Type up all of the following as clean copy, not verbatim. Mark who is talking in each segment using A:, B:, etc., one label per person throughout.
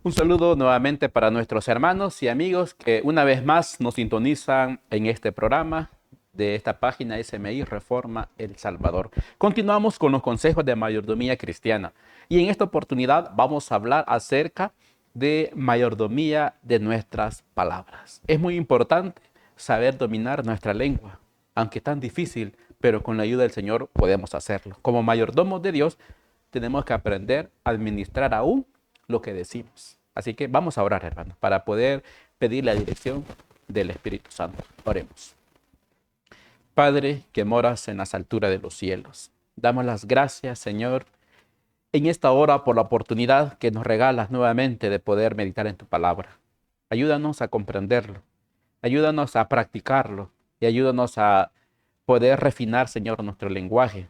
A: Un saludo nuevamente para nuestros hermanos y amigos que una vez más nos sintonizan en este programa de esta página SMI Reforma El Salvador. Continuamos con los consejos de mayordomía cristiana y en esta oportunidad vamos a hablar acerca de mayordomía de nuestras palabras. Es muy importante saber dominar nuestra lengua, aunque tan difícil, pero con la ayuda del Señor podemos hacerlo. Como mayordomos de Dios, tenemos que aprender a administrar aún lo que decimos. Así que vamos a orar, hermanos, para poder pedir la dirección del Espíritu Santo. Oremos. Padre que moras en las alturas de los cielos, damos las gracias, Señor, en esta hora por la oportunidad que nos regalas nuevamente de poder meditar en tu palabra. Ayúdanos a comprenderlo, ayúdanos a practicarlo y ayúdanos a poder refinar, Señor, nuestro lenguaje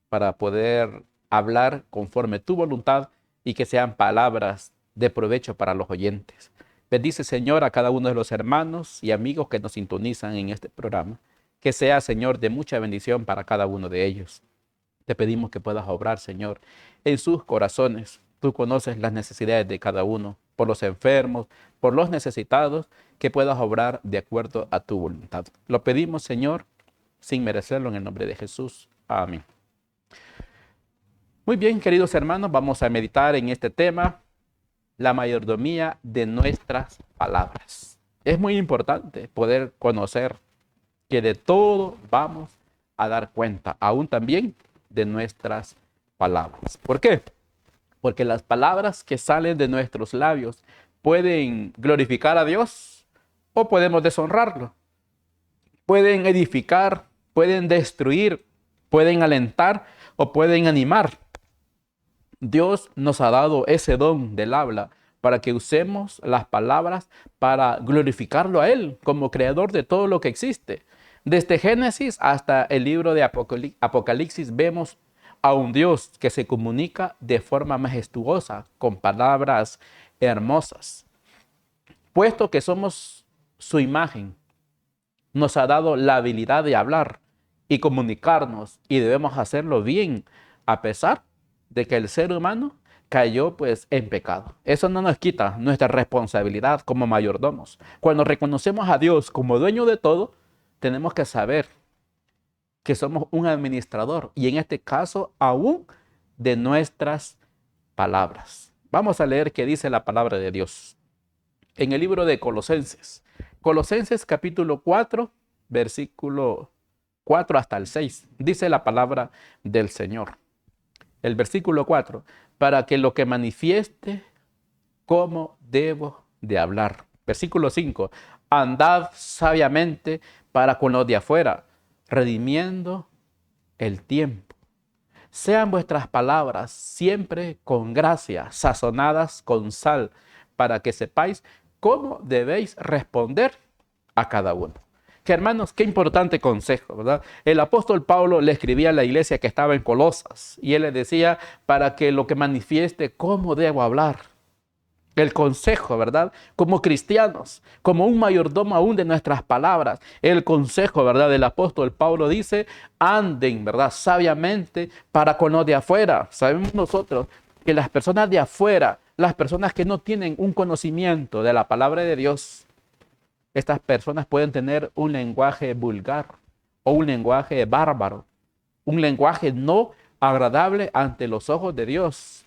A: para poder hablar conforme tu voluntad y que sean palabras de provecho para los oyentes. Bendice, Señor, a cada uno de los hermanos y amigos que nos sintonizan en este programa. Que sea, Señor, de mucha bendición para cada uno de ellos. Te pedimos que puedas obrar, Señor, en sus corazones. Tú conoces las necesidades de cada uno, por los enfermos, por los necesitados, que puedas obrar de acuerdo a tu voluntad. Lo pedimos, Señor, sin merecerlo, en el nombre de Jesús. Amén. Muy bien, queridos hermanos, vamos a meditar en este tema, la mayordomía de nuestras palabras. Es muy importante poder conocer que de todo vamos a dar cuenta, aún también de nuestras palabras. ¿Por qué? Porque las palabras que salen de nuestros labios pueden glorificar a Dios o podemos deshonrarlo. Pueden edificar, pueden destruir, pueden alentar o pueden animar. Dios nos ha dado ese don del habla para que usemos las palabras para glorificarlo a Él como creador de todo lo que existe. Desde Génesis hasta el libro de Apocalipsis vemos a un Dios que se comunica de forma majestuosa con palabras hermosas. Puesto que somos su imagen, nos ha dado la habilidad de hablar y comunicarnos y debemos hacerlo bien a pesar de que el ser humano cayó pues en pecado. Eso no nos quita nuestra responsabilidad como mayordomos. Cuando reconocemos a Dios como dueño de todo, tenemos que saber que somos un administrador y en este caso aún de nuestras palabras. Vamos a leer qué dice la palabra de Dios en el libro de Colosenses. Colosenses capítulo 4, versículo 4 hasta el 6. Dice la palabra del Señor. El versículo 4, para que lo que manifieste cómo debo de hablar. Versículo 5, andad sabiamente para con los de afuera, redimiendo el tiempo. Sean vuestras palabras siempre con gracia, sazonadas con sal, para que sepáis cómo debéis responder a cada uno. Que hermanos, qué importante consejo, ¿verdad? El apóstol Pablo le escribía a la iglesia que estaba en Colosas y él le decía para que lo que manifieste cómo debo hablar. El consejo, ¿verdad? Como cristianos, como un mayordomo aún de nuestras palabras, el consejo, ¿verdad? Del apóstol Pablo dice, anden, ¿verdad? Sabiamente para con los de afuera. Sabemos nosotros que las personas de afuera, las personas que no tienen un conocimiento de la palabra de Dios, estas personas pueden tener un lenguaje vulgar o un lenguaje bárbaro, un lenguaje no agradable ante los ojos de Dios.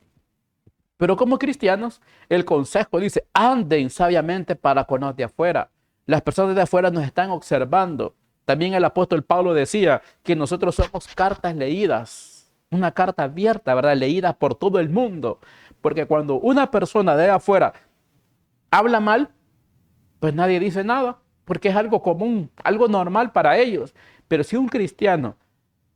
A: Pero como cristianos, el consejo dice, anden sabiamente para con los de afuera. Las personas de afuera nos están observando. También el apóstol Pablo decía que nosotros somos cartas leídas, una carta abierta, ¿verdad? Leída por todo el mundo. Porque cuando una persona de afuera habla mal, pues nadie dice nada, porque es algo común, algo normal para ellos. Pero si un cristiano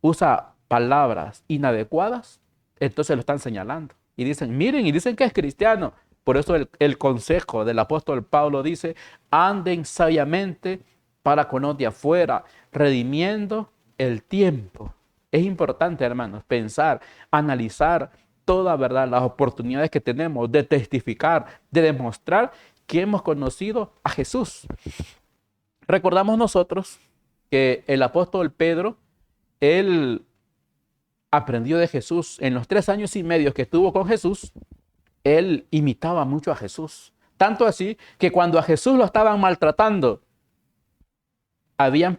A: usa palabras inadecuadas, entonces lo están señalando. Y dicen, miren, y dicen que es cristiano. Por eso el consejo del apóstol Pablo dice, anden sabiamente para con los de afuera, redimiendo el tiempo. Es importante, hermanos, pensar, analizar toda verdad, las oportunidades que tenemos de testificar, de demostrar que hemos conocido a Jesús. Recordamos nosotros que el apóstol Pedro, él aprendió de Jesús en los 3 años y medio que estuvo con Jesús. él imitaba mucho a Jesús. Tanto así que cuando a Jesús lo estaban maltratando, habían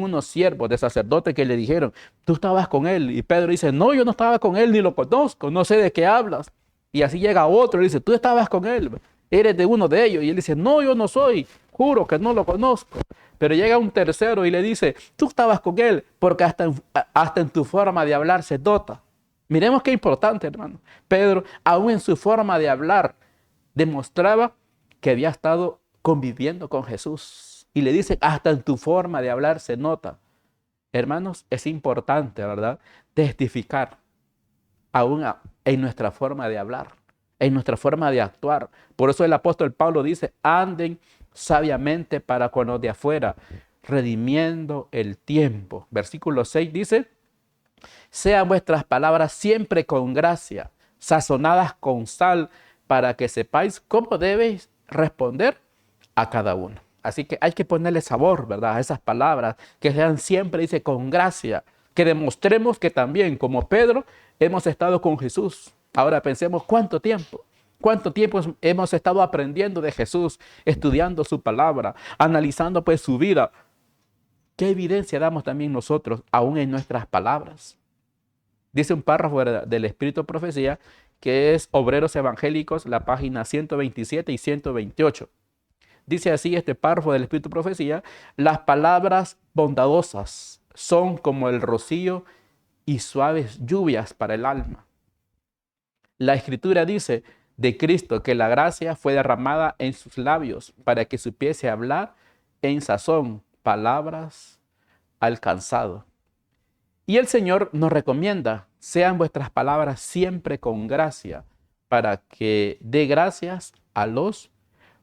A: unos siervos de sacerdote que le dijeron, tú estabas con él. Y Pedro dice, no, yo no estaba con él, ni lo conozco, no sé de qué hablas. Y así llega otro y dice, tú estabas con él, eres de uno de ellos. Y él dice, no, yo no soy, juro que no lo conozco. Pero llega un tercero y le dice, tú estabas con él, porque hasta en tu forma de hablar se nota. Miremos qué importante, hermano. Pedro, aún en su forma de hablar, demostraba que había estado conviviendo con Jesús. Y le dice, hasta en tu forma de hablar se nota. Hermanos, es importante, ¿verdad? Testificar aún en nuestra forma de hablar, en nuestra forma de actuar. Por eso el apóstol Pablo dice, anden sabiamente para con los de afuera, redimiendo el tiempo. Versículo 6 dice, sean vuestras palabras siempre con gracia, sazonadas con sal, para que sepáis cómo debéis responder a cada uno. Así que hay que ponerle sabor, ¿verdad? A esas palabras, que sean siempre, dice, con gracia, que demostremos que también, como Pedro, hemos estado con Jesús. Ahora pensemos cuánto tiempo hemos estado aprendiendo de Jesús, estudiando su palabra, analizando pues su vida. ¿Qué evidencia damos también nosotros, aún en nuestras palabras? Dice un párrafo del Espíritu de Profecía, que es Obreros Evangélicos, la página 127 y 128. Dice así este párrafo del Espíritu de Profecía, las palabras bondadosas son como el rocío y suaves lluvias para el alma. La Escritura dice de Cristo que la gracia fue derramada en sus labios para que supiese hablar en sazón palabras alcanzado. Y el Señor nos recomienda, sean vuestras palabras siempre con gracia, para que dé gracias a los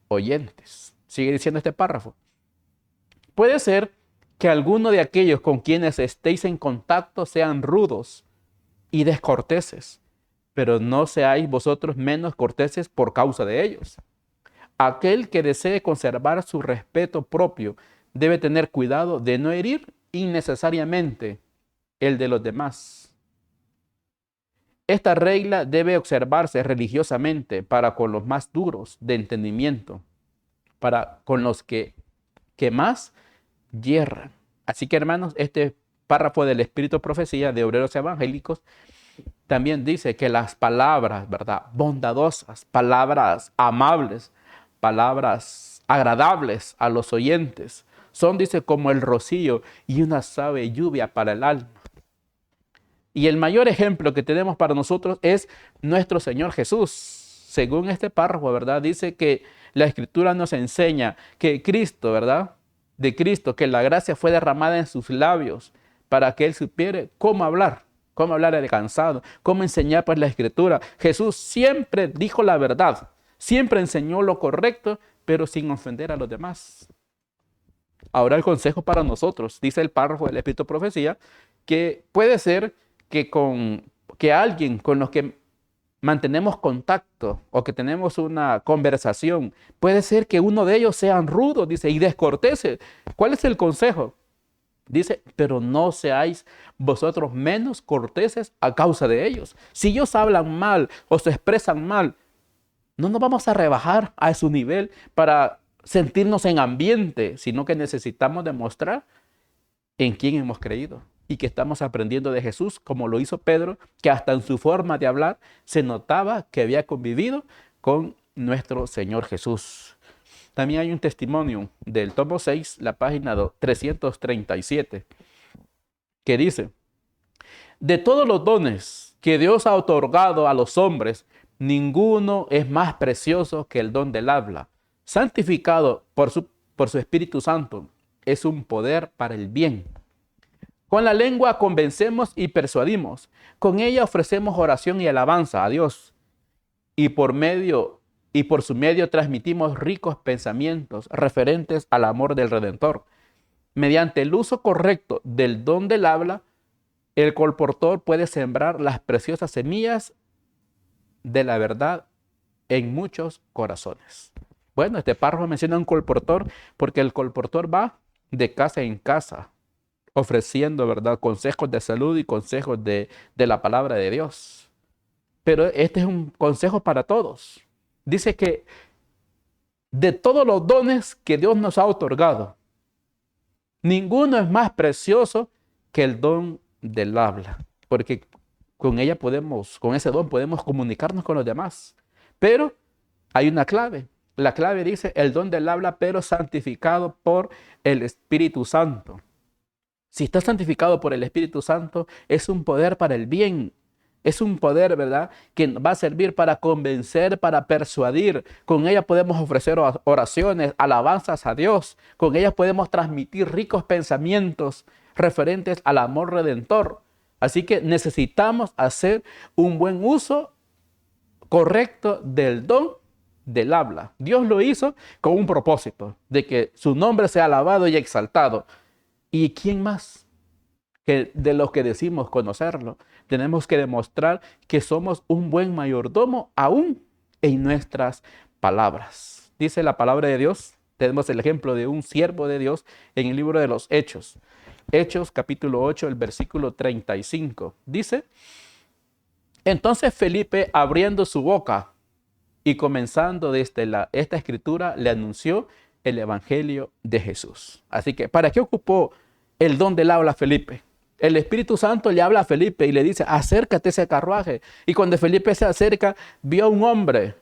A: oyentes. Sigue diciendo este párrafo. Puede ser que alguno de aquellos con quienes estéis en contacto sean rudos y descorteses, pero no seáis vosotros menos corteses por causa de ellos. Aquel que desee conservar su respeto propio debe tener cuidado de no herir innecesariamente el de los demás. Esta regla debe observarse religiosamente para con los más duros de entendimiento, para con los que más yerran. Así que, hermanos, este párrafo del Espíritu de Profecía de Obreros Evangélicos también dice que las palabras, ¿verdad?, bondadosas, palabras amables, palabras agradables a los oyentes, son, dice, como el rocío y una suave lluvia para el alma. Y el mayor ejemplo que tenemos para nosotros es nuestro Señor Jesús. Según este párrafo, ¿verdad?, dice que la Escritura nos enseña que Cristo, ¿verdad?, de Cristo, que la gracia fue derramada en sus labios para que Él supiera cómo hablar alcanzado, cómo enseñar pues la Escritura. Jesús siempre dijo la verdad, siempre enseñó lo correcto, pero sin ofender a los demás. Ahora el consejo para nosotros, dice el párrafo del Espíritu de Profecía, que puede ser que alguien con los que mantenemos contacto o que tenemos una conversación, puede ser que uno de ellos sean rudos, dice, y descorteses. ¿Cuál es el consejo? Dice, pero no seáis vosotros menos corteses a causa de ellos. Si ellos hablan mal o se expresan mal, no nos vamos a rebajar a su nivel para sentirnos en ambiente, sino que necesitamos demostrar en quién hemos creído y que estamos aprendiendo de Jesús, como lo hizo Pedro, que hasta en su forma de hablar se notaba que había convivido con nuestro Señor Jesús. También hay un testimonio del tomo 6, la página 337, que dice, de todos los dones que Dios ha otorgado a los hombres, ninguno es más precioso que el don del habla, santificado por su Espíritu Santo. Es un poder para el bien. Con la lengua convencemos y persuadimos. Con ella ofrecemos oración y alabanza a Dios. Y por su medio transmitimos ricos pensamientos referentes al amor del Redentor. Mediante el uso correcto del don del habla, el colportor puede sembrar las preciosas semillas de la verdad en muchos corazones. Bueno, este párrafo menciona un colportor porque el colportor va de casa en casa ofreciendo, ¿verdad?, consejos de salud y consejos de la palabra de Dios. Pero este es un consejo para todos. Dice que de todos los dones que Dios nos ha otorgado, ninguno es más precioso que el don del habla, porque con ese don podemos comunicarnos con los demás. Pero hay una clave. La clave dice el don del habla, pero santificado por el Espíritu Santo. Si está santificado por el Espíritu Santo, es un poder para el bien. Es un poder, ¿verdad?, que va a servir para convencer, para persuadir. Con ella podemos ofrecer oraciones, alabanzas a Dios. Con ella podemos transmitir ricos pensamientos referentes al amor redentor. Así que necesitamos hacer un buen uso correcto del don del habla. Dios lo hizo con un propósito, de que su nombre sea alabado y exaltado. ¿Y quién más que de los que decimos conocerlo? Tenemos que demostrar que somos un buen mayordomo aún en nuestras palabras. Dice la palabra de Dios, tenemos el ejemplo de un siervo de Dios en el libro de los Hechos. Hechos capítulo 8, el versículo 35. Dice, entonces Felipe, abriendo su boca y comenzando desde esta escritura, le anunció el evangelio de Jesús. Así que, ¿para qué ocupó el don del habla a Felipe? El Espíritu Santo le habla a Felipe y le dice, acércate a ese carruaje. Y cuando Felipe se acerca, vio a un hombre.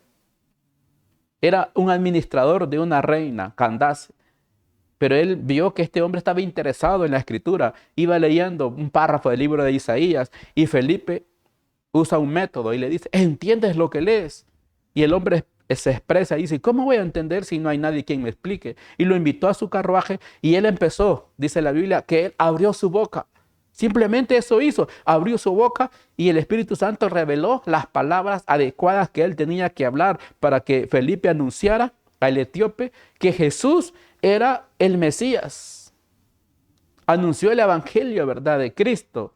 A: Era un administrador de una reina, Candace. Pero él vio que este hombre estaba interesado en la escritura. Iba leyendo un párrafo del libro de Isaías y Felipe usa un método y le dice, ¿entiendes lo que lees? Y el hombre se expresa y dice, ¿cómo voy a entender si no hay nadie quien me explique? Y lo invitó a su carruaje y él empezó, dice la Biblia, que él abrió su boca. Simplemente eso hizo, abrió su boca y el Espíritu Santo reveló las palabras adecuadas que él tenía que hablar para que Felipe anunciara al etíope que Jesús era el Mesías. Anunció el evangelio, ¿verdad?, de Cristo,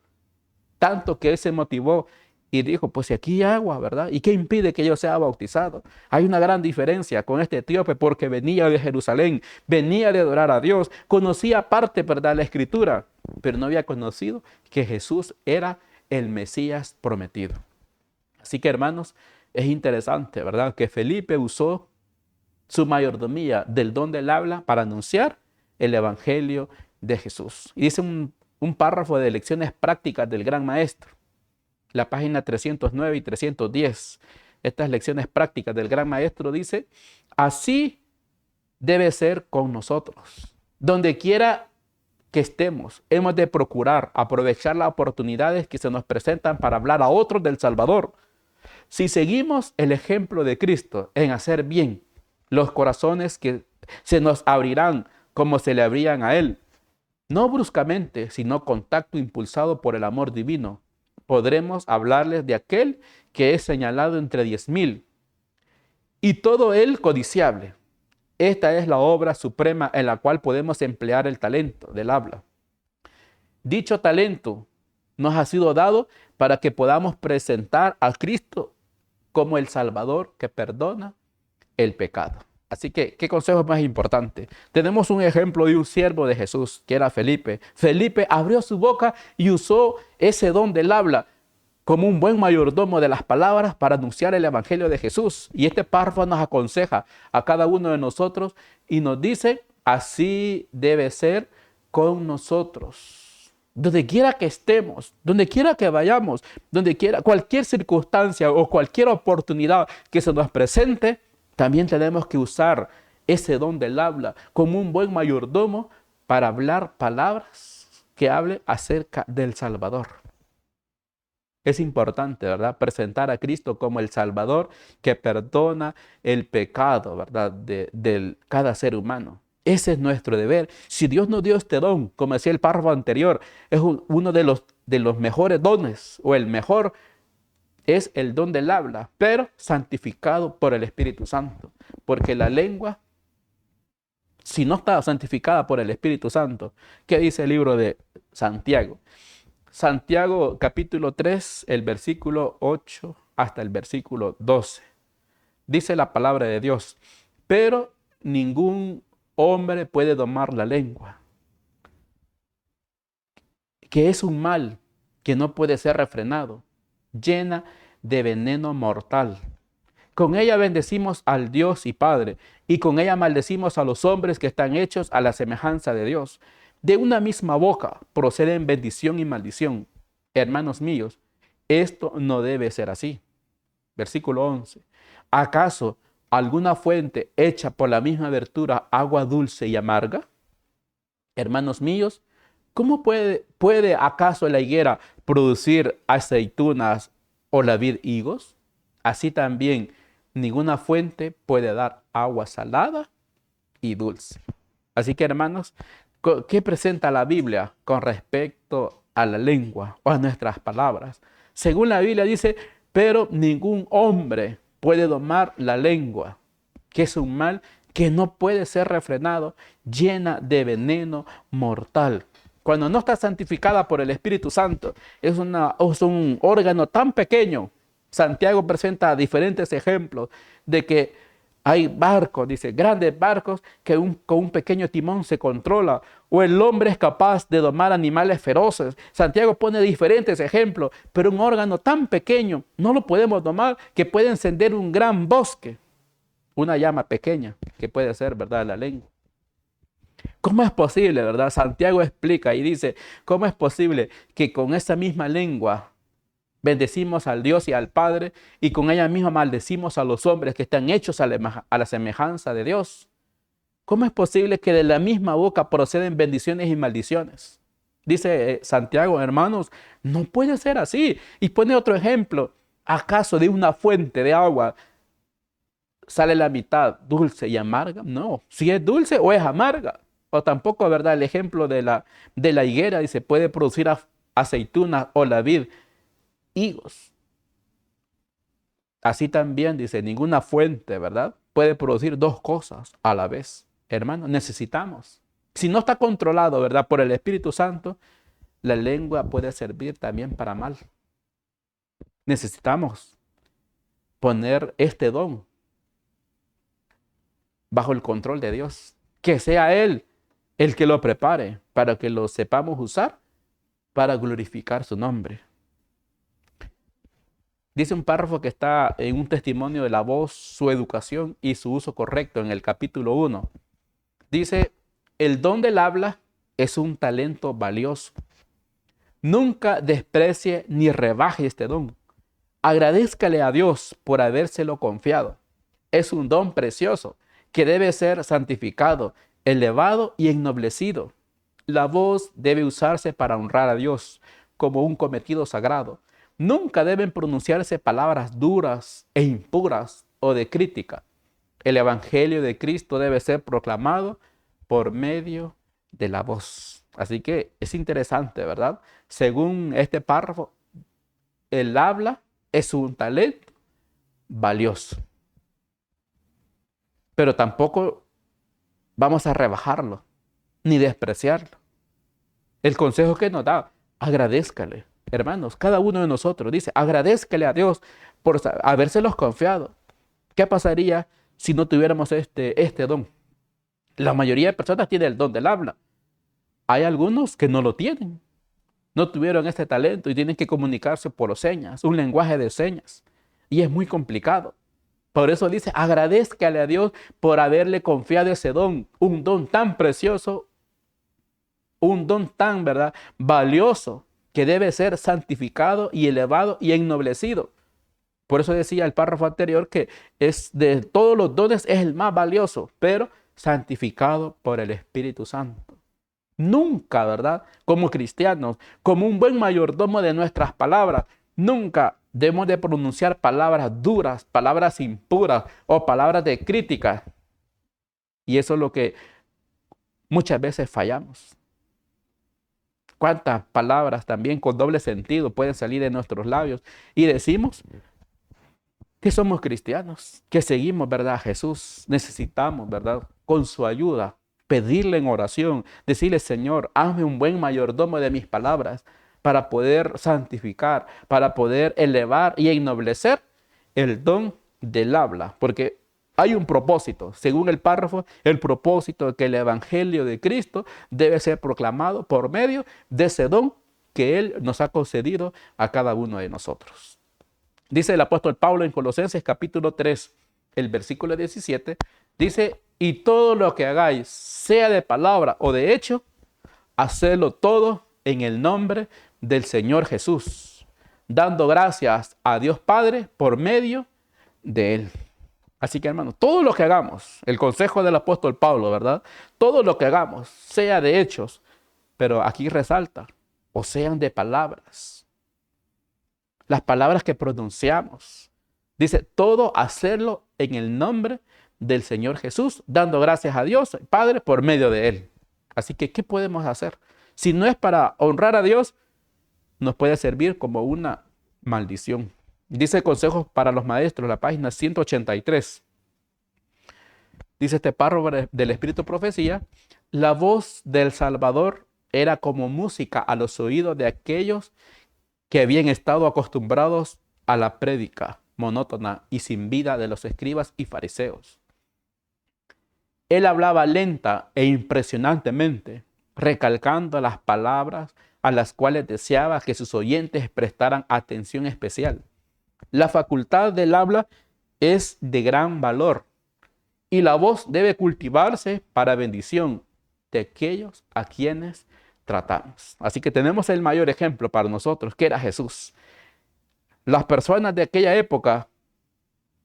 A: tanto que él se motivó y dijo, pues si aquí hay agua, ¿verdad? ¿Y qué impide que yo sea bautizado? Hay una gran diferencia con este etíope porque venía de Jerusalén, venía de adorar a Dios, conocía parte, ¿verdad?, la escritura, pero no había conocido que Jesús era el Mesías prometido. Así que, hermanos, es interesante, ¿verdad?, que Felipe usó su mayordomía del don del habla para anunciar el evangelio de Jesús. Y dice un párrafo de lecciones prácticas del gran maestro, la página 309 y 310. Estas lecciones prácticas del gran maestro dice, así debe ser con nosotros. Donde quiera que estemos, hemos de procurar aprovechar las oportunidades que se nos presentan para hablar a otros del Salvador. Si seguimos el ejemplo de Cristo en hacer bien, los corazones que se nos abrirán como se le abrían a Él, no bruscamente, sino con tacto impulsado por el amor divino, podremos hablarles de aquel que es señalado entre 10,000 y todo él codiciable. Esta es la obra suprema en la cual podemos emplear el talento del habla. Dicho talento nos ha sido dado para que podamos presentar a Cristo como el Salvador que perdona el pecado. Así que, ¿qué consejo es más importante? Tenemos un ejemplo de un siervo de Jesús, que era Felipe. Felipe abrió su boca y usó ese don del habla como un buen mayordomo de las palabras para anunciar el evangelio de Jesús. Y este párrafo nos aconseja a cada uno de nosotros y nos dice, así debe ser con nosotros. Donde quiera que estemos, donde quiera que vayamos, donde quiera, cualquier circunstancia o cualquier oportunidad que se nos presente, también tenemos que usar ese don del habla como un buen mayordomo para hablar palabras que hablen acerca del Salvador. Es importante, ¿verdad?, presentar a Cristo como el Salvador que perdona el pecado, ¿verdad?, de cada ser humano. Ese es nuestro deber. Si Dios nos dio este don, como decía el párrafo anterior, es uno de los mejores dones, o el mejor es el don del habla, pero santificado por el Espíritu Santo. Porque la lengua, si no está santificada por el Espíritu Santo, ¿qué dice el libro de Santiago? Santiago capítulo 3, el versículo 8 hasta el versículo 12. Dice la palabra de Dios, pero ningún hombre puede domar la lengua, que es un mal que no puede ser refrenado, llena de veneno mortal. Con ella bendecimos al Dios y Padre, y con ella maldecimos a los hombres que están hechos a la semejanza de Dios. De una misma boca proceden bendición y maldición. Hermanos míos, esto no debe ser así. Versículo 11. ¿Acaso alguna fuente hecha por la misma abertura agua dulce y amarga? Hermanos míos, ¿cómo puede acaso la higuera producir aceitunas o la vid higos? Así también ninguna fuente puede dar agua salada y dulce. Así que, hermanos, ¿qué presenta la Biblia con respecto a la lengua o a nuestras palabras? Según la Biblia dice, pero ningún hombre puede domar la lengua, que es un mal que no puede ser refrenado, llena de veneno mortal. Cuando no está santificada por el Espíritu Santo, es un órgano tan pequeño. Santiago presenta diferentes ejemplos de que hay barcos, dice, grandes barcos que con un pequeño timón se controla. O el hombre es capaz de domar animales feroces. Santiago pone diferentes ejemplos, pero un órgano tan pequeño no lo podemos domar que puede encender un gran bosque. Una llama pequeña que puede ser, ¿verdad?, la lengua. ¿Cómo es posible, verdad? Santiago explica y dice, ¿cómo es posible que con esa misma lengua bendecimos al Dios y al Padre, y con ella misma maldecimos a los hombres que están hechos a la semejanza de Dios? ¿Cómo es posible que de la misma boca proceden bendiciones y maldiciones? Dice Santiago, hermanos, no puede ser así. Y pone otro ejemplo. ¿Acaso de una fuente de agua sale la mitad dulce y amarga? No, si es dulce o es amarga. O tampoco, ¿verdad? El ejemplo de la higuera dice, puede producir aceitunas o la vid higos. Así también dice, ninguna fuente, ¿verdad?, puede producir dos cosas a la vez. Hermano, necesitamos. Si no está controlado, ¿verdad?, por el Espíritu Santo, la lengua puede servir también para mal. Necesitamos poner este don bajo el control de Dios. Que sea Él el que lo prepare para que lo sepamos usar para glorificar su nombre. Dice un párrafo que está en un testimonio de la voz, su educación y su uso correcto en el capítulo 1. Dice, el don del habla es un talento valioso. Nunca desprecie ni rebaje este don. Agradézcale a Dios por habérselo confiado. Es un don precioso que debe ser santificado, elevado y ennoblecido. La voz debe usarse para honrar a Dios como un cometido sagrado. Nunca deben pronunciarse palabras duras e impuras o de crítica. El Evangelio de Cristo debe ser proclamado por medio de la voz. Así que es interesante, ¿verdad? Según este párrafo, el habla es un talento valioso. Pero tampoco vamos a rebajarlo ni despreciarlo. El consejo que nos da, agradézcale. Hermanos, cada uno de nosotros dice, agradézcale a Dios por habérselos confiado. ¿Qué pasaría si no tuviéramos este don? La mayoría de personas tiene el don del habla. Hay algunos que no lo tienen. No tuvieron este talento y tienen que comunicarse por señas, un lenguaje de señas. Y es muy complicado. Por eso dice, agradézcale a Dios por haberle confiado ese don, un don tan precioso, un don tan, ¿verdad?, valioso, que debe ser santificado y elevado y ennoblecido. Por eso decía el párrafo anterior que es de todos los dones es el más valioso, pero santificado por el Espíritu Santo. Nunca, ¿verdad?, como cristianos, como un buen mayordomo de nuestras palabras, nunca debemos de pronunciar palabras duras, palabras impuras o palabras de crítica. Y eso es lo que muchas veces fallamos. ¿Cuántas palabras también con doble sentido pueden salir de nuestros labios? Y decimos que somos cristianos, que seguimos, ¿verdad?, a Jesús. Necesitamos, ¿verdad?, con su ayuda, pedirle en oración, decirle, Señor, hazme un buen mayordomo de mis palabras para poder santificar, para poder elevar y ennoblecer el don del habla. Porque hay un propósito, según el párrafo, el propósito de que el Evangelio de Cristo debe ser proclamado por medio de ese don que Él nos ha concedido a cada uno de nosotros. Dice el apóstol Pablo en Colosenses capítulo 3, el versículo 17, dice, y todo lo que hagáis, sea de palabra o de hecho, hacedlo todo en el nombre del Señor Jesús, dando gracias a Dios Padre por medio de Él. Así que, hermanos, todo lo que hagamos, el consejo del apóstol Pablo, ¿verdad? Todo lo que hagamos, sea de hechos, pero aquí resalta, o sean de palabras. Las palabras que pronunciamos. Dice, todo hacerlo en el nombre del Señor Jesús, dando gracias a Dios, Padre, por medio de Él. Así que, ¿qué podemos hacer? Si no es para honrar a Dios, nos puede servir como una maldición. Dice Consejos para los Maestros, la página 183. Dice este párrafo del Espíritu Profecía, la voz del Salvador era como música a los oídos de aquellos que habían estado acostumbrados a la prédica monótona y sin vida de los escribas y fariseos. Él hablaba lenta e impresionantemente, recalcando las palabras a las cuales deseaba que sus oyentes prestaran atención especial. La facultad del habla es de gran valor y la voz debe cultivarse para bendición de aquellos a quienes tratamos. Así que tenemos el mayor ejemplo para nosotros, que era Jesús. Las personas de aquella época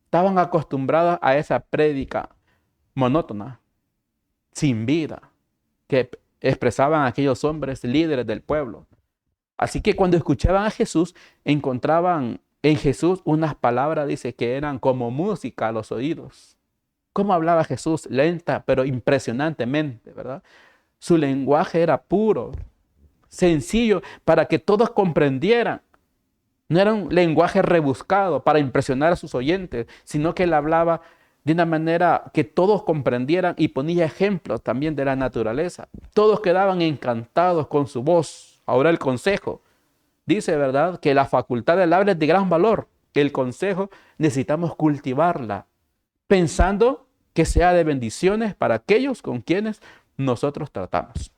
A: estaban acostumbradas a esa prédica monótona, sin vida, que expresaban aquellos hombres líderes del pueblo. Así que cuando escuchaban a Jesús, encontraban en Jesús unas palabras, dice, que eran como música a los oídos. ¿Cómo hablaba Jesús? Lenta, pero impresionantemente, ¿verdad? Su lenguaje era puro, sencillo, para que todos comprendieran. No era un lenguaje rebuscado para impresionar a sus oyentes, sino que él hablaba de una manera que todos comprendieran y ponía ejemplos también de la naturaleza. Todos quedaban encantados con su voz. Ahora el consejo dice, ¿verdad?, que la facultad del habla es de gran valor. El consejo necesitamos cultivarla, pensando que sea de bendiciones para aquellos con quienes nosotros tratamos.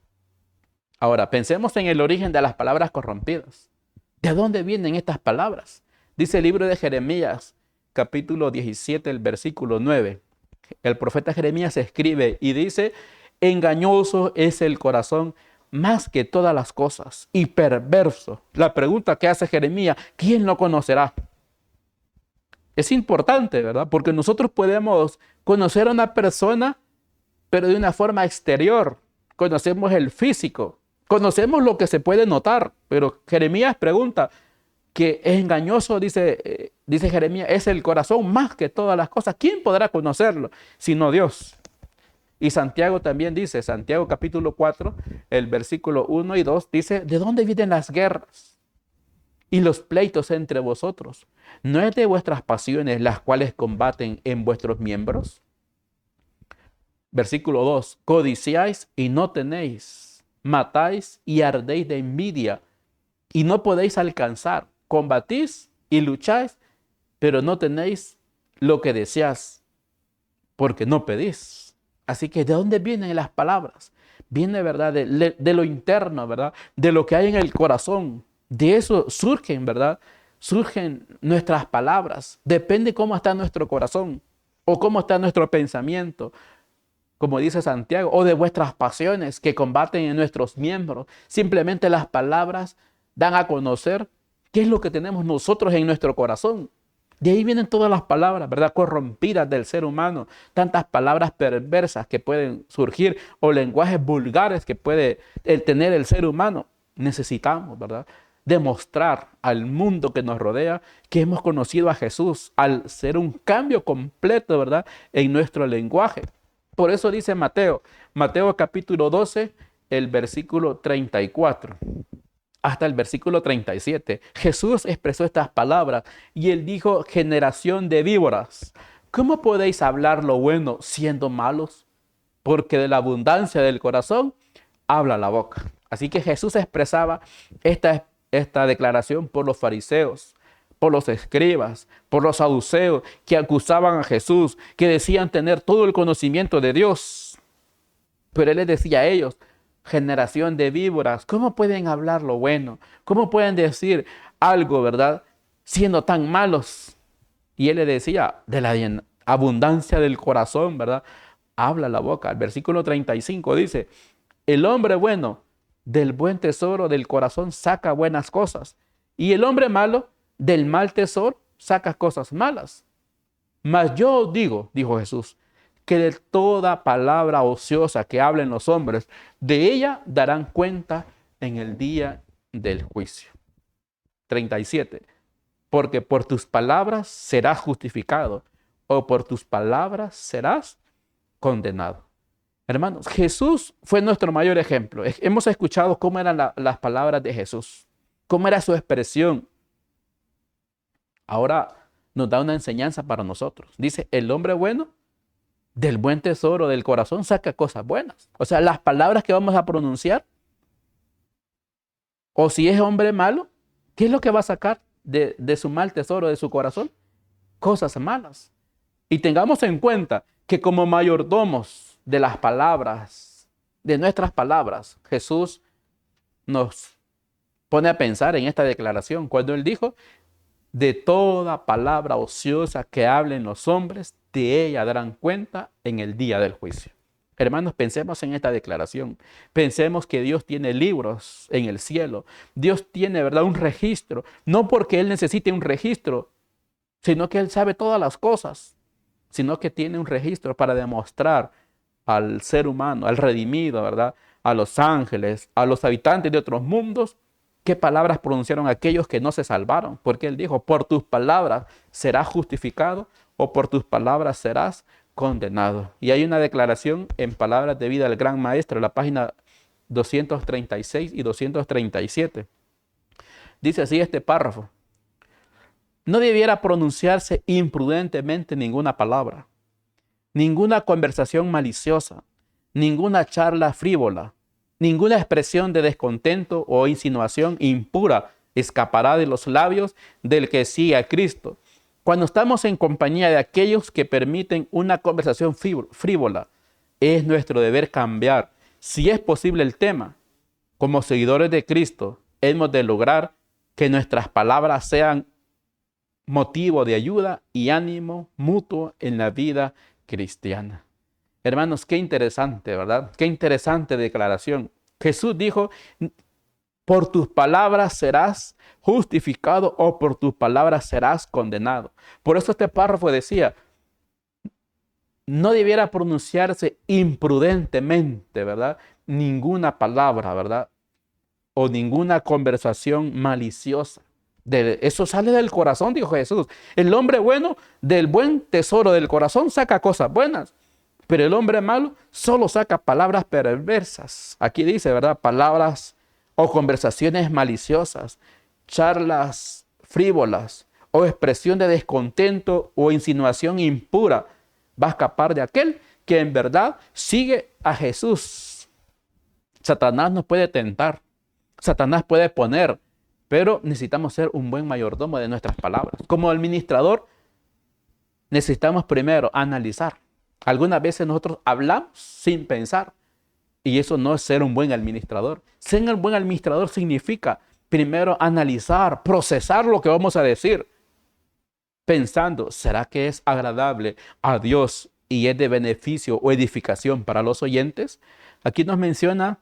A: Ahora, pensemos en el origen de las palabras corrompidas. ¿De dónde vienen estas palabras? Dice el libro de Jeremías, capítulo 17, el versículo 9. El profeta Jeremías escribe y dice, engañoso es el corazón más que todas las cosas y perverso. La pregunta que hace Jeremías, ¿quién lo conocerá? Es importante, ¿verdad? Porque nosotros podemos conocer a una persona, pero de una forma exterior. Conocemos el físico, conocemos lo que se puede notar, pero Jeremías pregunta que es engañoso, dice Jeremías, es el corazón más que todas las cosas. ¿Quién podrá conocerlo sino Dios? Y Santiago también dice, Santiago capítulo 4, el versículo 1 y 2, dice, ¿de dónde vienen las guerras y los pleitos entre vosotros? ¿No es de vuestras pasiones las cuales combaten en vuestros miembros? Versículo 2, codiciáis y no tenéis, matáis y ardéis de envidia y no podéis alcanzar, combatís y lucháis, pero no tenéis lo que deseáis, porque no pedís. Así que ¿de dónde vienen las palabras? Viene, ¿verdad?, de lo interno, ¿verdad?, de lo que hay en el corazón. De eso surgen, ¿verdad?, surgen nuestras palabras. Depende cómo está nuestro corazón o cómo está nuestro pensamiento, como dice Santiago, o de vuestras pasiones que combaten en nuestros miembros. Simplemente las palabras dan a conocer qué es lo que tenemos nosotros en nuestro corazón. De ahí vienen todas las palabras, ¿verdad?, corrompidas del ser humano. Tantas palabras perversas que pueden surgir o lenguajes vulgares que puede tener el ser humano. Necesitamos, ¿verdad?, demostrar al mundo que nos rodea que hemos conocido a Jesús al ser un cambio completo, ¿verdad?, en nuestro lenguaje. Por eso dice Mateo capítulo 12, el versículo 34. Hasta el versículo 37, Jesús expresó estas palabras y él dijo, generación de víboras, ¿cómo podéis hablar lo bueno siendo malos? Porque de la abundancia del corazón habla la boca. Así que Jesús expresaba esta declaración por los fariseos, por los escribas, por los saduceos que acusaban a Jesús, que decían tener todo el conocimiento de Dios. Pero él les decía a ellos, generación de víboras, ¿cómo pueden hablar lo bueno? ¿Cómo pueden decir algo, verdad, siendo tan malos? Y él le decía, de la abundancia del corazón, ¿verdad? Habla la boca. El versículo 35 dice, el hombre bueno del buen tesoro del corazón saca buenas cosas, y el hombre malo del mal tesoro saca cosas malas. Mas yo digo, dijo Jesús, que de toda palabra ociosa que hablen los hombres, de ella darán cuenta en el día del juicio. 37. Porque por tus palabras serás justificado, o por tus palabras serás condenado. Hermanos, Jesús fue nuestro mayor ejemplo. Hemos escuchado cómo eran las palabras de Jesús, cómo era su expresión. Ahora nos da una enseñanza para nosotros. Dice, el hombre bueno del buen tesoro del corazón saca cosas buenas. O sea, las palabras que vamos a pronunciar, o si es hombre malo, ¿qué es lo que va a sacar de su mal tesoro, de su corazón? Cosas malas. Y tengamos en cuenta que como mayordomos de las palabras, de nuestras palabras, Jesús nos pone a pensar en esta declaración cuando Él dijo, de toda palabra ociosa que hablen los hombres, de ella darán cuenta en el día del juicio. Hermanos, pensemos en esta declaración. Pensemos que Dios tiene libros en el cielo. Dios tiene, ¿verdad?, un registro. No porque Él necesite un registro, sino que Él sabe todas las cosas, sino que tiene un registro para demostrar al ser humano, al redimido, ¿verdad?, a los ángeles, a los habitantes de otros mundos, qué palabras pronunciaron aquellos que no se salvaron. Porque Él dijo, por tus palabras serás justificado o por tus palabras serás condenado. Y hay una declaración en Palabras de Vida del Gran Maestro, en la página 236 y 237. Dice así este párrafo. No debiera pronunciarse imprudentemente ninguna palabra, ninguna conversación maliciosa, ninguna charla frívola, ninguna expresión de descontento o insinuación impura escapará de los labios del que sigue a Cristo. Cuando estamos en compañía de aquellos que permiten una conversación frívola, es nuestro deber cambiar, si es posible, el tema. Como seguidores de Cristo, hemos de lograr que nuestras palabras sean motivo de ayuda y ánimo mutuo en la vida cristiana. Hermanos, qué interesante, ¿verdad? Qué interesante declaración. Jesús dijo, por tus palabras serás justificado o por tus palabras serás condenado. Por eso este párrafo decía, no debiera pronunciarse imprudentemente, ¿verdad?, ninguna palabra, ¿verdad?, o ninguna conversación maliciosa. Eso sale del corazón, dijo Jesús. El hombre bueno del buen tesoro del corazón saca cosas buenas, pero el hombre malo solo saca palabras perversas. Aquí dice, ¿verdad?, palabras o conversaciones maliciosas, charlas frívolas o expresión de descontento o insinuación impura. Va a escapar de aquel que en verdad sigue a Jesús. Satanás nos puede tentar, Satanás puede poner, pero necesitamos ser un buen mayordomo de nuestras palabras. Como administrador, necesitamos primero analizar. Algunas veces nosotros hablamos sin pensar y eso no es ser un buen administrador. Ser un buen administrador significa primero analizar, procesar lo que vamos a decir, pensando, ¿será que es agradable a Dios y es de beneficio o edificación para los oyentes? Aquí nos menciona,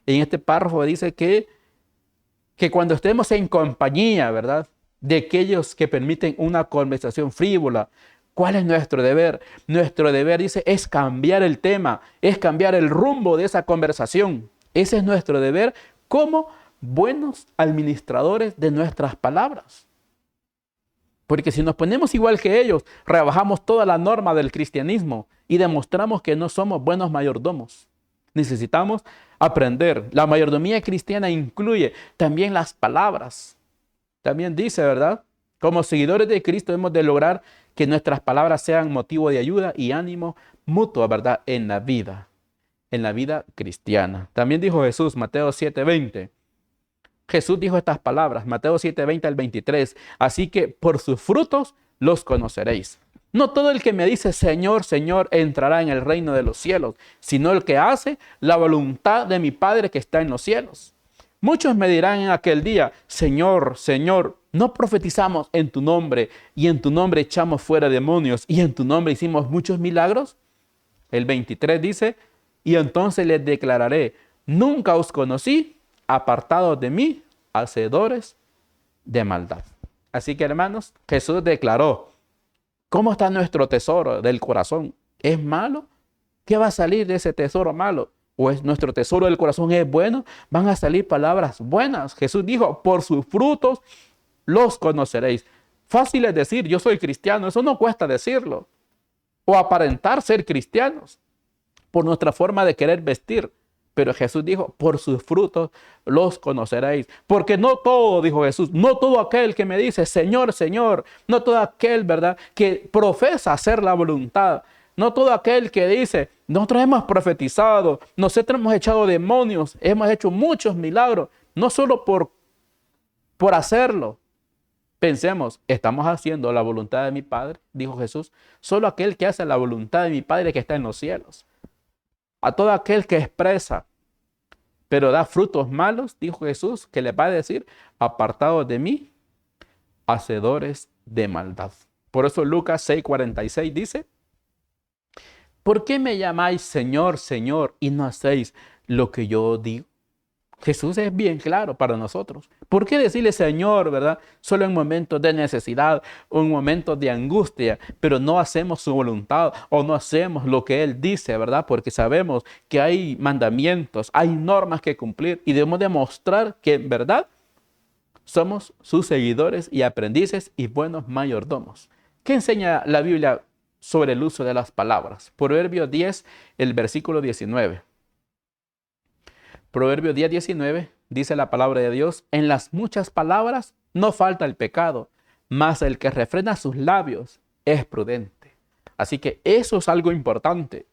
A: en este párrafo dice que cuando estemos en compañía, ¿verdad?, de aquellos que permiten una conversación frívola, ¿cuál es nuestro deber? Nuestro deber, dice, es cambiar el tema, es cambiar el rumbo de esa conversación. Ese es nuestro deber como buenos administradores de nuestras palabras. Porque si nos ponemos igual que ellos, rebajamos toda la norma del cristianismo y demostramos que no somos buenos mayordomos. Necesitamos aprender. La mayordomía cristiana incluye también las palabras. También dice, ¿verdad?, como seguidores de Cristo hemos de lograr que nuestras palabras sean motivo de ayuda y ánimo mutuo, ¿verdad?, en la vida cristiana. También dijo Jesús, Mateo 7:20. Jesús dijo estas palabras, Mateo 7:20 al 23. Así que por sus frutos los conoceréis. No todo el que me dice Señor, Señor entrará en el reino de los cielos, sino el que hace la voluntad de mi Padre que está en los cielos. Muchos me dirán en aquel día, Señor, Señor, ¿no profetizamos en tu nombre y en tu nombre echamos fuera demonios y en tu nombre hicimos muchos milagros? El 23 dice, y entonces les declararé, nunca os conocí, apartados de mí, hacedores de maldad. Así que hermanos, Jesús declaró, ¿cómo está nuestro tesoro del corazón? ¿Es malo? ¿Qué va a salir de ese tesoro malo? ¿O es nuestro tesoro del corazón es bueno? Van a salir palabras buenas. Jesús dijo, por sus frutos los conoceréis. Fácil es decir, yo soy cristiano, eso no cuesta decirlo. O aparentar ser cristianos por nuestra forma de querer vestir. Pero Jesús dijo, por sus frutos los conoceréis. Porque no todo, dijo Jesús, no todo aquel que me dice, Señor, Señor, no todo aquel, ¿verdad?, que profesa hacer la voluntad. No todo aquel que dice, nosotros hemos profetizado, nosotros hemos echado demonios, hemos hecho muchos milagros, no solo por hacerlo. Pensemos, ¿estamos haciendo la voluntad de mi Padre? Dijo Jesús. Solo aquel que hace la voluntad de mi Padre que está en los cielos. A todo aquel que expresa, pero da frutos malos, dijo Jesús, que le va a decir, apartados de mí, hacedores de maldad. Por eso Lucas 6:46 dice, ¿por qué me llamáis Señor, Señor, y no hacéis lo que yo digo? Jesús es bien claro para nosotros. ¿Por qué decirle Señor, verdad? Solo en momentos de necesidad o en momentos de angustia, pero no hacemos su voluntad o no hacemos lo que Él dice, ¿verdad? Porque sabemos que hay mandamientos, hay normas que cumplir y debemos demostrar que en verdad somos sus seguidores y aprendices y buenos mayordomos. ¿Qué enseña la Biblia sobre el uso de las palabras? Proverbios 10, el versículo 19. Proverbios 10:19 dice la palabra de Dios, en las muchas palabras no falta el pecado, mas el que refrena sus labios es prudente. Así que eso es algo importante.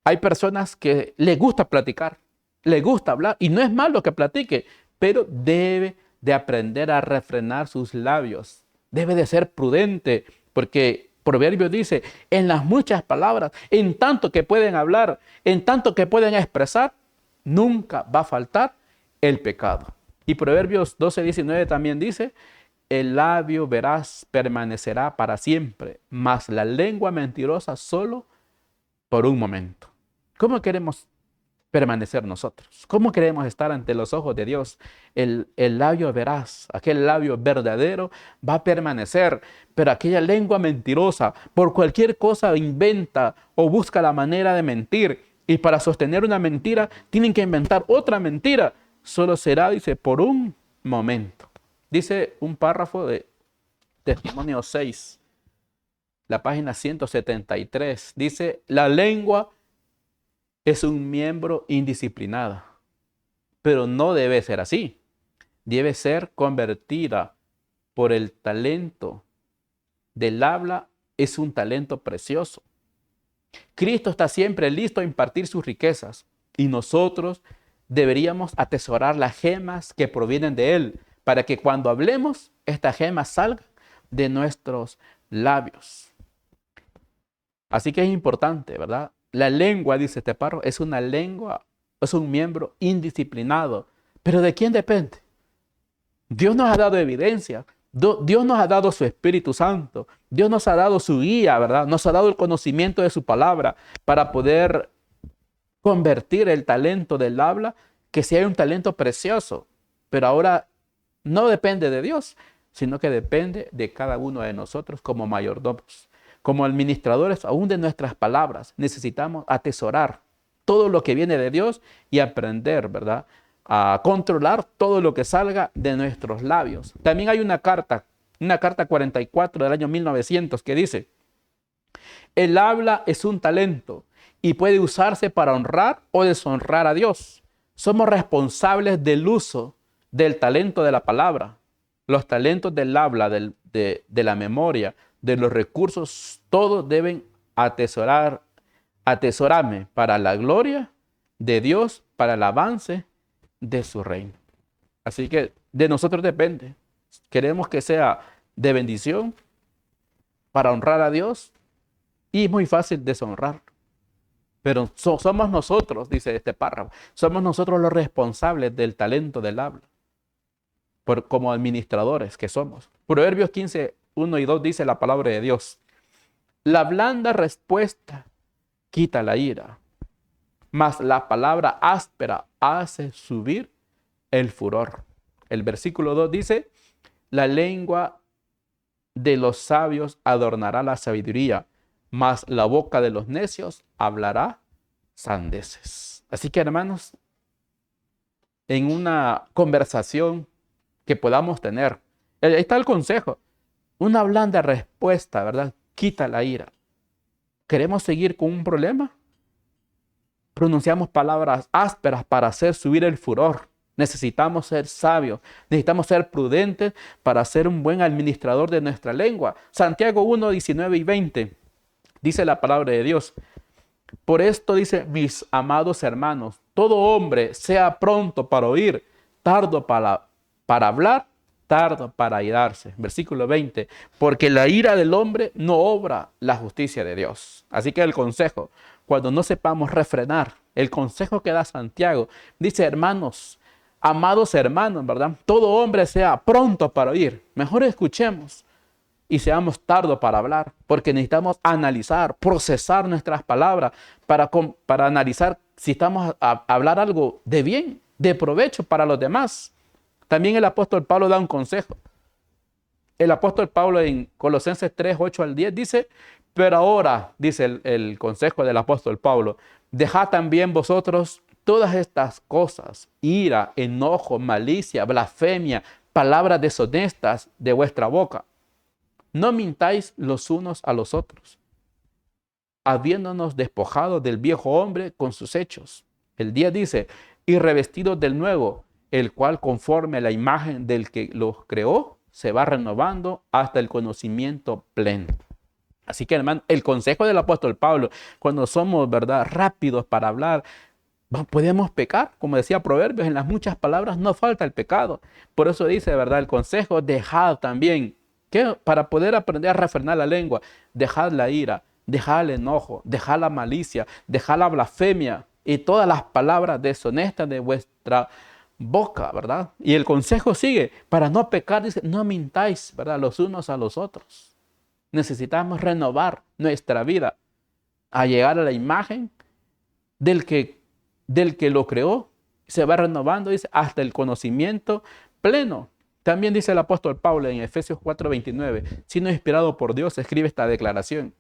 A: Hay personas que les gusta platicar, les gusta hablar, y no es malo que platique, pero debe de aprender a refrenar sus labios. Debe de ser prudente, porque Proverbio dice, en las muchas palabras, en tanto que pueden hablar, en tanto que pueden expresar, nunca va a faltar el pecado. Y Proverbios 12:19 también dice, el labio veraz permanecerá para siempre, mas la lengua mentirosa solo por un momento. ¿Cómo queremos permanecer nosotros? ¿Cómo queremos estar ante los ojos de Dios? El labio veraz, aquel labio verdadero va a permanecer, pero aquella lengua mentirosa por cualquier cosa inventa o busca la manera de mentir. Y para sostener una mentira tienen que inventar otra mentira. Solo será, dice, por un momento. Dice un párrafo de Testimonio 6, la página 173. Dice, la lengua es un miembro indisciplinado, pero no debe ser así. Debe ser convertida por el talento del habla. Es un talento precioso. Cristo está siempre listo a impartir sus riquezas y nosotros deberíamos atesorar las gemas que provienen de Él para que cuando hablemos, estas gemas salgan de nuestros labios. Así que es importante, ¿verdad? La lengua, dice este párrafo, es una lengua, es un miembro indisciplinado. ¿Pero de quién depende? Dios nos ha dado evidencia. Dios nos ha dado su Espíritu Santo. Dios nos ha dado su guía, ¿verdad? Nos ha dado el conocimiento de su palabra para poder convertir el talento del habla, que sea un talento precioso. Pero ahora no depende de Dios, sino que depende de cada uno de nosotros como mayordomos. Como administradores aún de nuestras palabras, necesitamos atesorar todo lo que viene de Dios y aprender, ¿verdad?, a controlar todo lo que salga de nuestros labios. También hay una carta 44 del año 1900 que dice, el habla es un talento y puede usarse para honrar o deshonrar a Dios. Somos responsables del uso del talento de la palabra. Los talentos del habla, de la memoria, de los recursos, todos deben atesorarme para la gloria de Dios, para el avance de su reino. Así que de nosotros depende. Queremos que sea de bendición para honrar a Dios y es muy fácil deshonrar. Pero somos nosotros, dice este párrafo, somos nosotros los responsables del talento del habla, como administradores que somos. Proverbios 15, 1 y 2 dice la palabra de Dios: la blanda respuesta quita la ira, mas la palabra áspera hace subir el furor. El versículo 2 dice: la lengua de los sabios adornará la sabiduría, mas la boca de los necios hablará sandeces. Así que, hermanos, en una conversación que podamos tener, ahí está el consejo: una blanda respuesta, ¿verdad?, quita la ira. ¿Queremos seguir con un problema? Pronunciamos palabras ásperas para hacer subir el furor. Necesitamos ser sabios, necesitamos ser prudentes para ser un buen administrador de nuestra lengua. Santiago 1, 19 y 20 dice la palabra de Dios: por esto dice, mis amados hermanos, todo hombre sea pronto para oír, tardo para hablar, tardo para airarse. Versículo 20, porque la ira del hombre no obra la justicia de Dios. Así que el consejo, cuando no sepamos refrenar, el consejo que da Santiago, dice: hermanos, amados hermanos, ¿verdad? Todo hombre sea pronto para oír. Mejor escuchemos y seamos tardos para hablar, porque necesitamos analizar, procesar nuestras palabras para analizar si estamos a hablar algo de bien, de provecho para los demás. También el apóstol Pablo da un consejo. El apóstol Pablo en Colosenses 3, 8 al 10 dice: pero ahora, dice el consejo del apóstol Pablo, dejad también vosotros todas estas cosas: ira, enojo, malicia, blasfemia, palabras deshonestas de vuestra boca. No mintáis los unos a los otros, habiéndonos despojado del viejo hombre con sus hechos. El 10 dice: y revestidos del nuevo, el cual conforme a la imagen del que los creó, se va renovando hasta el conocimiento pleno. Así que, hermano, el consejo del apóstol Pablo, cuando somos, ¿verdad?, rápidos para hablar, podemos pecar. Como decía Proverbios, en las muchas palabras no falta el pecado. Por eso dice, ¿verdad?, el consejo: dejad también, que para poder aprender a refrenar la lengua, dejad la ira, dejad el enojo, dejad la malicia, dejad la blasfemia y todas las palabras deshonestas de vuestra boca, ¿verdad? Y el consejo sigue: para no pecar, dice, no mintáis, ¿verdad?, los unos a los otros. Necesitamos renovar nuestra vida a llegar a la imagen del que lo creó. Se va renovando, dice, hasta el conocimiento pleno. También dice el apóstol Pablo en Efesios 4:29, siendo inspirado por Dios, escribe esta declaración.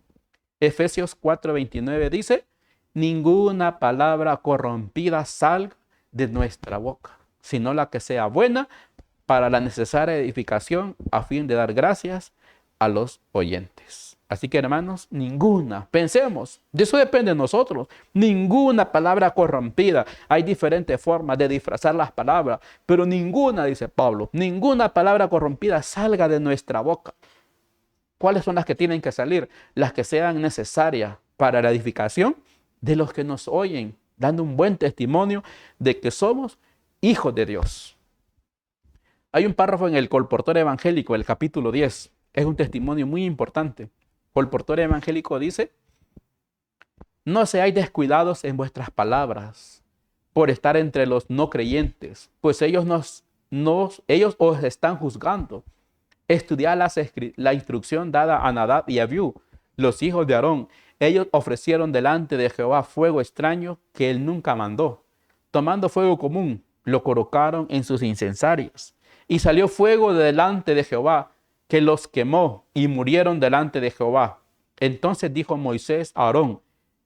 A: Efesios 4:29 dice: ninguna palabra corrompida salga de nuestra boca, sino la que sea buena para la necesaria edificación, a fin de dar gracias a los oyentes. Así que, hermanos, ninguna, pensemos, de eso depende de nosotros, ninguna palabra corrompida. Hay diferentes formas de disfrazar las palabras, pero ninguna, dice Pablo, ninguna palabra corrompida salga de nuestra boca. ¿Cuáles son las que tienen que salir? Las que sean necesarias para la edificación de los que nos oyen, dando un buen testimonio de que somos hijos de Dios. Hay un párrafo en el Colportor Evangélico, el capítulo 10, es un testimonio muy importante. Colportor Evangélico dice: no seáis descuidados en vuestras palabras por estar entre los no creyentes, pues ellos os están juzgando. Estudiad la instrucción dada a Nadab y Abiú, los hijos de Aarón. Ellos ofrecieron delante de Jehová fuego extraño que él nunca mandó. Tomando fuego común, lo colocaron en sus incensarios. Y salió fuego de delante de Jehová, que los quemó, y murieron delante de Jehová. Entonces dijo Moisés a Aarón: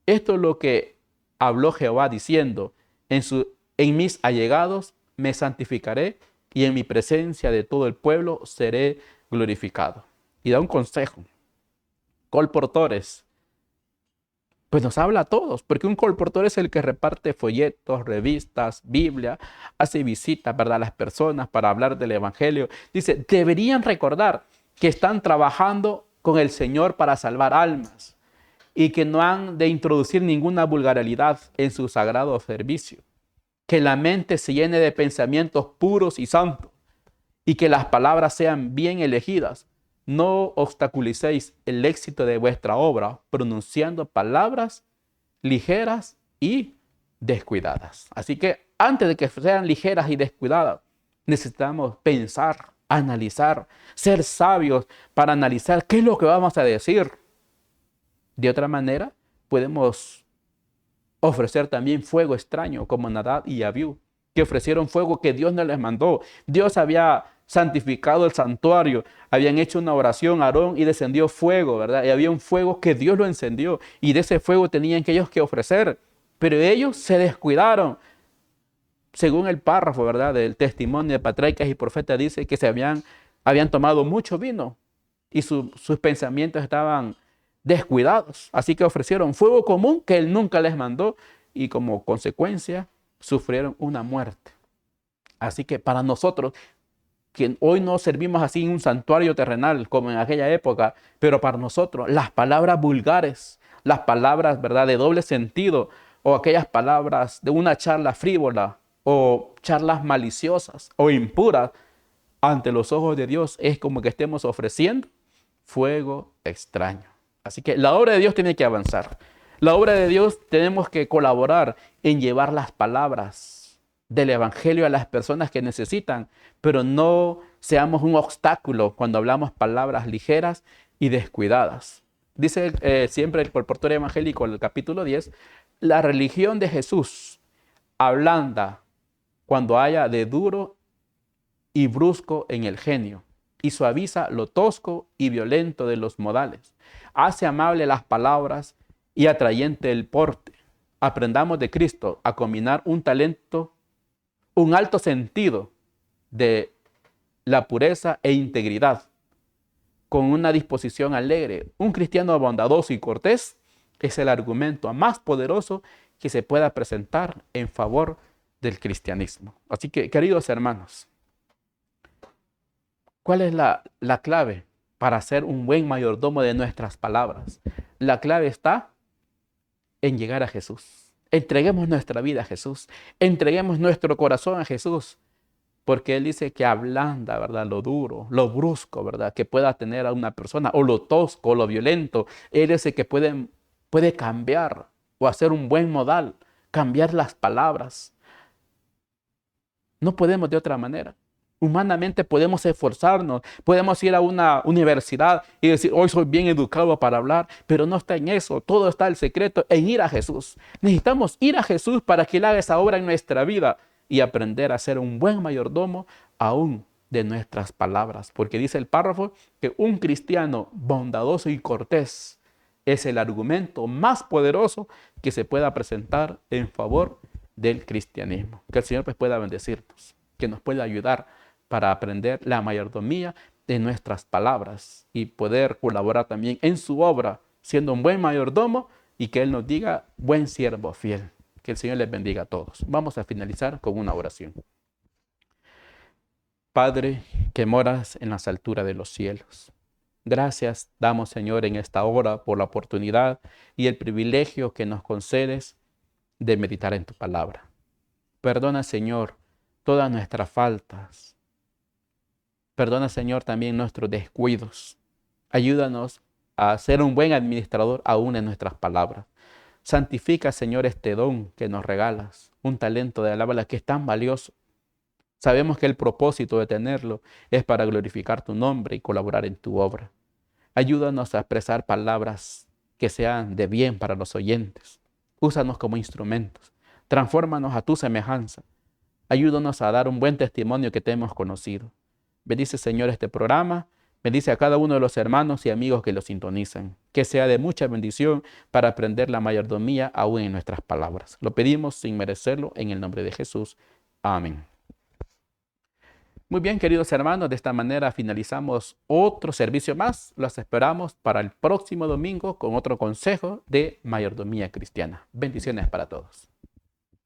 A: esto es lo que habló Jehová diciendo: en mis allegados me santificaré, y en mi presencia de todo el pueblo seré glorificado. Y da un consejo: colportores, pues nos habla a todos, porque un colportor es el que reparte folletos, revistas, Biblia, hace visitas, ¿verdad?, a las personas para hablar del evangelio. Dice: deberían recordar que están trabajando con el Señor para salvar almas y que no han de introducir ninguna vulgaridad en su sagrado servicio. Que la mente se llene de pensamientos puros y santos y que las palabras sean bien elegidas. No obstaculicéis el éxito de vuestra obra pronunciando palabras ligeras y descuidadas. Así que antes de que sean ligeras y descuidadas, necesitamos pensar, analizar, ser sabios para analizar qué es lo que vamos a decir. De otra manera, podemos ofrecer también fuego extraño, como Nadab y Abiú, que ofrecieron fuego que Dios no les mandó. Dios había santificado el santuario, habían hecho una oración a Aarón y descendió fuego, ¿verdad? Y había un fuego que Dios lo encendió y de ese fuego tenían que ellos que ofrecer, pero ellos se descuidaron. Según el párrafo, ¿verdad?, del testimonio de patriarcas y profetas, dice que habían tomado mucho vino y sus pensamientos estaban descuidados. Así que ofrecieron fuego común que él nunca les mandó y como consecuencia sufrieron una muerte. Así que para nosotros, que hoy no servimos así en un santuario terrenal como en aquella época, pero para nosotros las palabras vulgares, las palabras, ¿verdad?, de doble sentido o aquellas palabras de una charla frívola o charlas maliciosas o impuras, ante los ojos de Dios es como que estemos ofreciendo fuego extraño. Así que la obra de Dios tiene que avanzar. La obra de Dios tenemos que colaborar en llevar las palabras del Evangelio a las personas que necesitan, pero no seamos un obstáculo cuando hablamos palabras ligeras y descuidadas. Dice siempre el colportor evangélico en el capítulo 10, la religión de Jesús ablanda cuando haya de duro y brusco en el genio, y suaviza lo tosco y violento de los modales. Hace amable las palabras y atrayente el porte. Aprendamos de Cristo a combinar un talento, un alto sentido de la pureza e integridad, con una disposición alegre. Un cristiano bondadoso y cortés es el argumento más poderoso que se pueda presentar en favor del cristianismo. Así que, queridos hermanos, ¿cuál es la clave para ser un buen mayordomo de nuestras palabras? La clave está en llegar a Jesús. Entreguemos nuestra vida a Jesús. Entreguemos nuestro corazón a Jesús. Porque Él dice que ablanda, ¿verdad?, lo duro, lo brusco, ¿verdad?, que pueda tener a una persona, o lo tosco, o lo violento. Él es el que puede cambiar o hacer un buen modal, cambiar las palabras. No podemos de otra manera. Humanamente podemos esforzarnos, podemos ir a una universidad y decir, hoy soy bien educado para hablar, pero no está en eso, todo está el secreto en ir a Jesús. Necesitamos ir a Jesús para que Él haga esa obra en nuestra vida y aprender a ser un buen mayordomo aún de nuestras palabras. Porque dice el párrafo que un cristiano bondadoso y cortés es el argumento más poderoso que se pueda presentar en favor del cristianismo. Que el Señor pues pueda bendecirnos, que nos pueda ayudar para aprender la mayordomía de nuestras palabras y poder colaborar también en su obra, siendo un buen mayordomo y que Él nos diga, buen siervo fiel. Que el Señor les bendiga a todos. Vamos a finalizar con una oración. Padre, que moras en las alturas de los cielos, gracias damos, Señor, en esta hora por la oportunidad y el privilegio que nos concedes de meditar en tu palabra. Perdona, Señor, todas nuestras faltas. Perdona, Señor, también nuestros descuidos. Ayúdanos a ser un buen administrador aún en nuestras palabras. Santifica, Señor, este don que nos regalas, un talento de habla que es tan valioso. Sabemos que el propósito de tenerlo es para glorificar tu nombre y colaborar en tu obra. Ayúdanos a expresar palabras que sean de bien para los oyentes. Úsanos como instrumentos. Transfórmanos a tu semejanza. Ayúdanos a dar un buen testimonio que te hemos conocido. Bendice, Señor, este programa. Bendice a cada uno de los hermanos y amigos que lo sintonizan. Que sea de mucha bendición para aprender la mayordomía aún en nuestras palabras. Lo pedimos sin merecerlo en el nombre de Jesús. Amén. Muy bien, queridos hermanos, de esta manera finalizamos otro servicio más. Los esperamos para el próximo domingo con otro consejo de mayordomía cristiana. Bendiciones para todos.